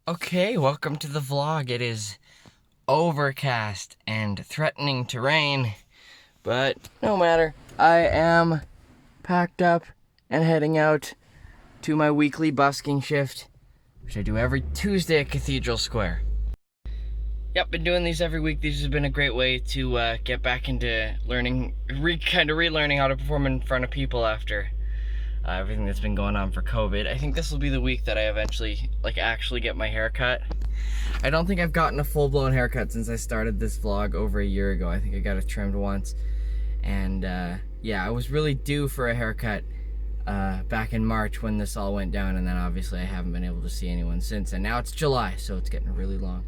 Okay, welcome to the vlog. It is overcast and threatening to rain, but no matter. I am packed up and heading out to my weekly busking shift, which I do every Tuesday at Cathedral Square. Yep, been doing these every week. These have been a great way to get back into learning, relearning how to perform in front of people after everything that's been going on for COVID. I think this will be the week that I eventually actually get my hair cut. I don't think I've gotten a full-blown haircut since I started this vlog over a year ago. I think I got it trimmed once, and yeah, I was really due for a haircut back in March when this all went down, and then obviously I haven't been able to see anyone since, and now it's July, so it's getting really long.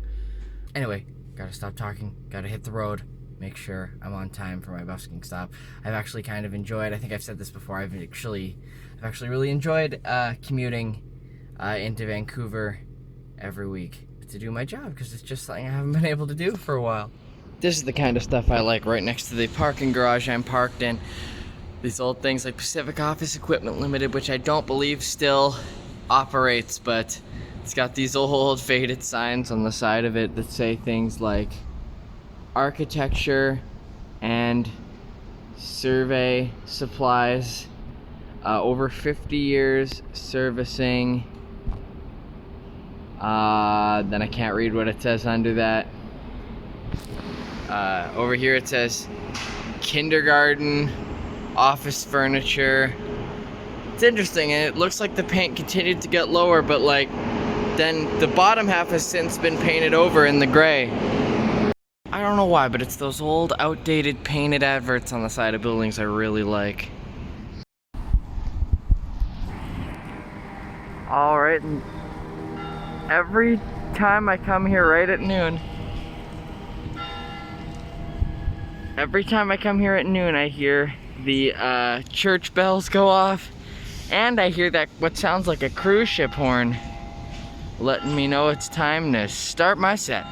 Anyway, gotta stop talking, gotta hit the road, make sure I'm on time for my busking stop. I've actually kind of enjoyed, I think I've said this before, I've actually really enjoyed commuting into Vancouver every week to do my job, because it's just something I haven't been able to do for a while. This is the kind of stuff I like right next to the parking garage I'm parked in. These old things like Pacific Office Equipment Limited, which I don't believe still operates, but it's got these old faded signs on the side of it that say things like architecture and survey supplies, over 50 years servicing. Then I can't read what it says under that. Over here it says kindergarten, office furniture. It's interesting, and it looks like the paint continued to get lower, but then the bottom half has since been painted over in the gray. I don't know why, but it's those old outdated painted adverts on the side of buildings I really like. Alright, every time I come here right at noon, I hear the church bells go off, and I hear that what sounds like a cruise ship horn letting me know it's time to start my set.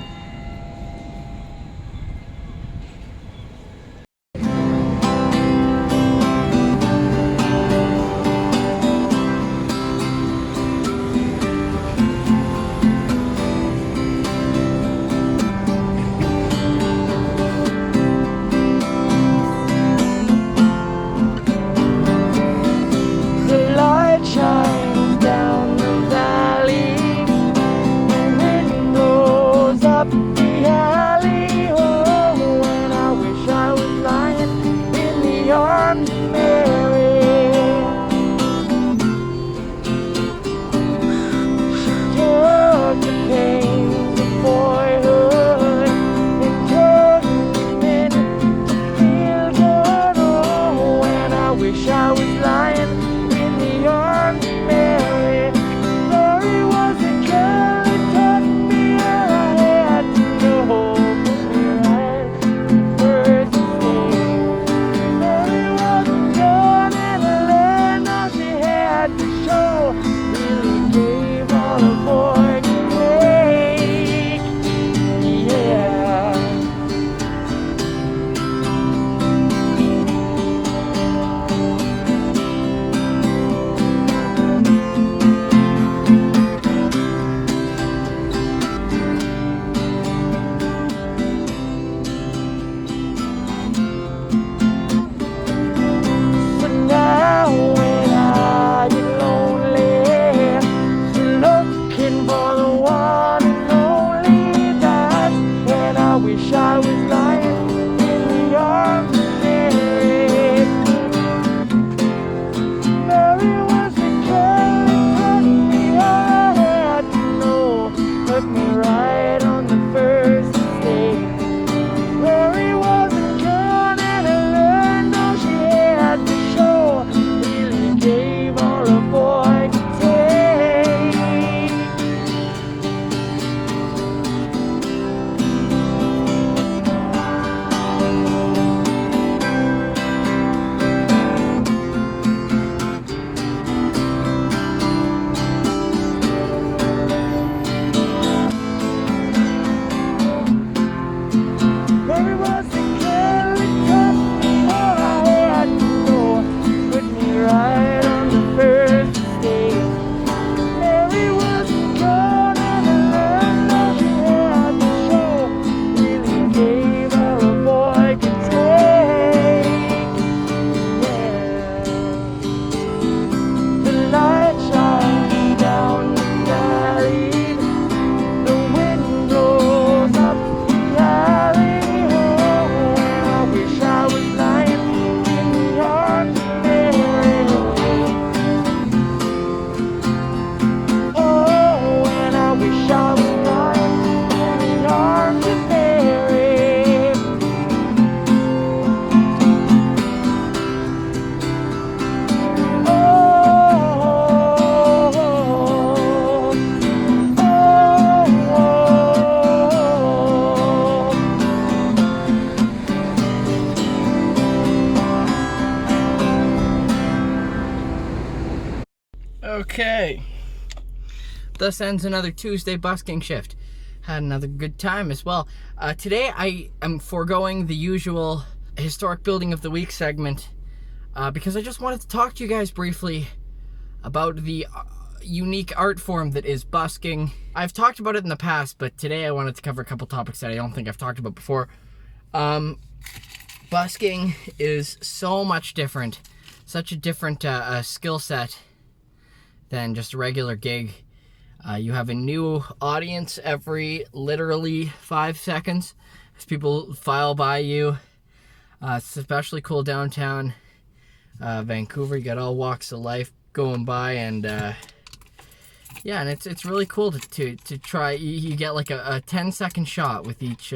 Okay. Thus ends another Tuesday busking shift. Had another good time as well. Today I am foregoing the usual historic building of the week segment because I just wanted to talk to you guys briefly about the unique art form that is busking. I've talked about it in the past, but today I wanted to cover a couple topics that I don't think I've talked about before. Busking is so much different, such a different skill set than just a regular gig. You have a new audience every literally 5 seconds as people file by you. It's especially cool downtown Vancouver. You got all walks of life going by, and yeah, and it's really cool to try. You get like a 10-second shot with each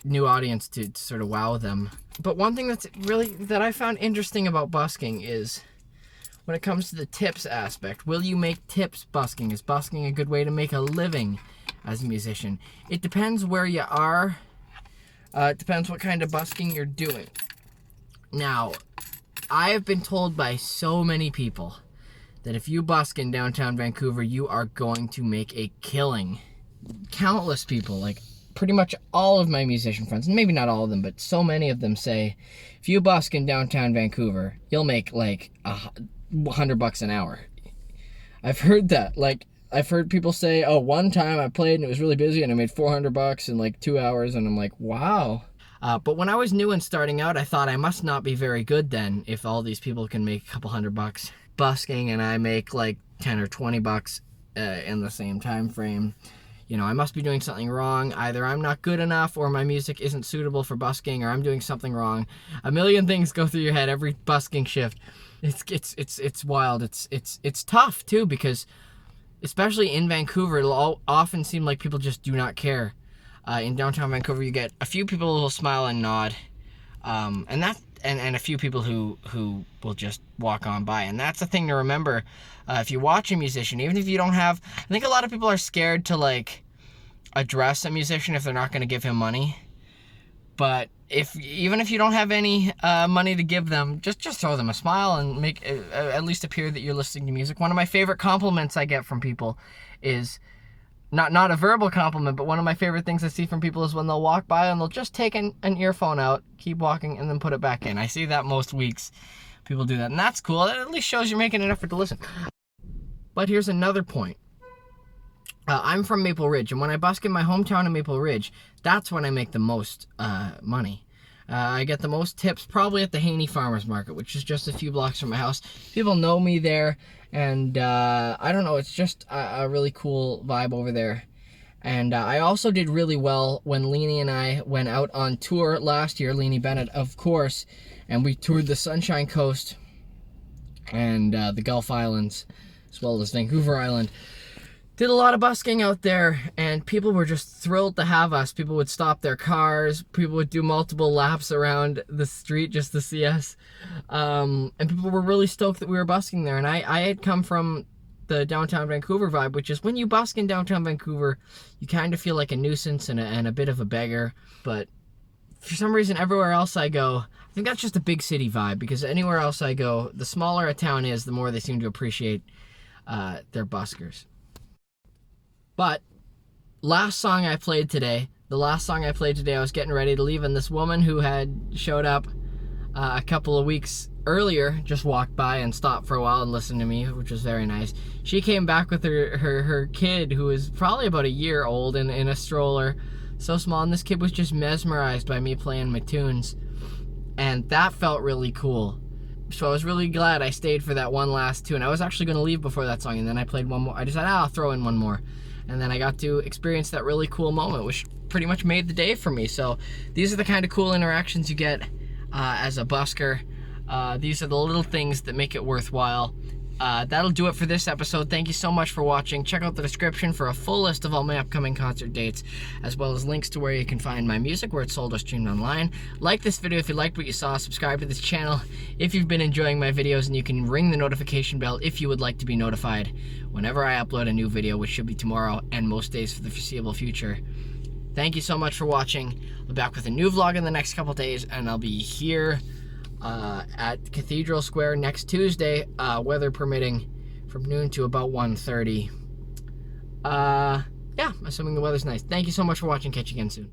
new audience to sort of wow them. But one thing that I found interesting about busking is when it comes to the tips aspect. Will you make tips busking? Is busking a good way to make a living as a musician? It depends where you are. It depends what kind of busking you're doing. Now, I have been told by so many people that if you busk in downtown Vancouver, you are going to make a killing. Countless people, like pretty much all of my musician friends, maybe not all of them, but so many of them say, if you busk in downtown Vancouver, you'll make like $100 an hour. I've heard that. Like, I've heard people say, oh, one time I played and it was really busy and I made $400 in like 2 hours, and I'm like, wow. But when I was new and starting out, I thought I must not be very good then if all these people can make a couple $100 busking and I make like 10 or $20 in the same time frame. You know, I must be doing something wrong. Either I'm not good enough, or my music isn't suitable for busking, or I'm doing something wrong. A million things go through your head every busking shift. It's wild. It's tough too, because especially in Vancouver, it'll often seem like people just do not care. In downtown Vancouver, you get a few people who will smile and nod, and a few people who will just walk on by. And that's the thing to remember. If you watch a musician, even if you don't have, I think a lot of people are scared to like address a musician if they're not going to give him money. But even if you don't have any money to give them, just throw them a smile and make at least appear that you're listening to music. One of my favorite compliments I get from people is not a verbal compliment, but one of my favorite things I see from people is when they'll walk by and they'll just take an earphone out, keep walking, and then put it back in. I see that most weeks. People do that, and that's cool. That at least shows you're making an effort to listen. But here's another point. I'm from Maple Ridge, and when I busk in my hometown of Maple Ridge, that's when I make the most money. I get the most tips probably at the Haney Farmers Market, which is just a few blocks from my house. People know me there, and I don't know, it's just a really cool vibe over there. And I also did really well when Leanie and I went out on tour last year, Leanie Bennett, of course, and we toured the Sunshine Coast and the Gulf Islands, as well as Vancouver Island. Did a lot of busking out there, and people were just thrilled to have us. People would stop their cars. People would do multiple laps around the street just to see us. And people were really stoked that we were busking there. And I had come from the downtown Vancouver vibe, which is when you busk in downtown Vancouver, you kind of feel like a nuisance and a bit of a beggar. But for some reason, everywhere else I go, I think that's just a big city vibe, because anywhere else I go, the smaller a town is, the more they seem to appreciate their buskers. But last song I played today, I was getting ready to leave, and this woman who had showed up a couple of weeks earlier just walked by and stopped for a while and listened to me, which was very nice. She came back with her kid, who was probably about a year old, in a stroller, so small, and this kid was just mesmerized by me playing my tunes, and that felt really cool. So I was really glad I stayed for that one last tune. I was actually going to leave before that song, and then I played one more. I decided, I'll throw in one more. And then I got to experience that really cool moment, which pretty much made the day for me. So these are the kind of cool interactions you get as a busker. These are the little things that make it worthwhile. That'll do it for this episode. Thank you so much for watching. Check out the description for a full list of all my upcoming concert dates, as well as links to where you can find my music, where it's sold or streamed online. Like this video if you liked what you saw. Subscribe to this channel if you've been enjoying my videos, and you can ring the notification bell if you would like to be notified whenever I upload a new video, which should be tomorrow and most days for the foreseeable future. Thank you so much for watching. I'll be back with a new vlog in the next couple days, and I'll be here at Cathedral Square next Tuesday, weather permitting, from noon to about 1:30. Yeah, assuming the weather's nice. Thank you so much for watching. Catch you again soon.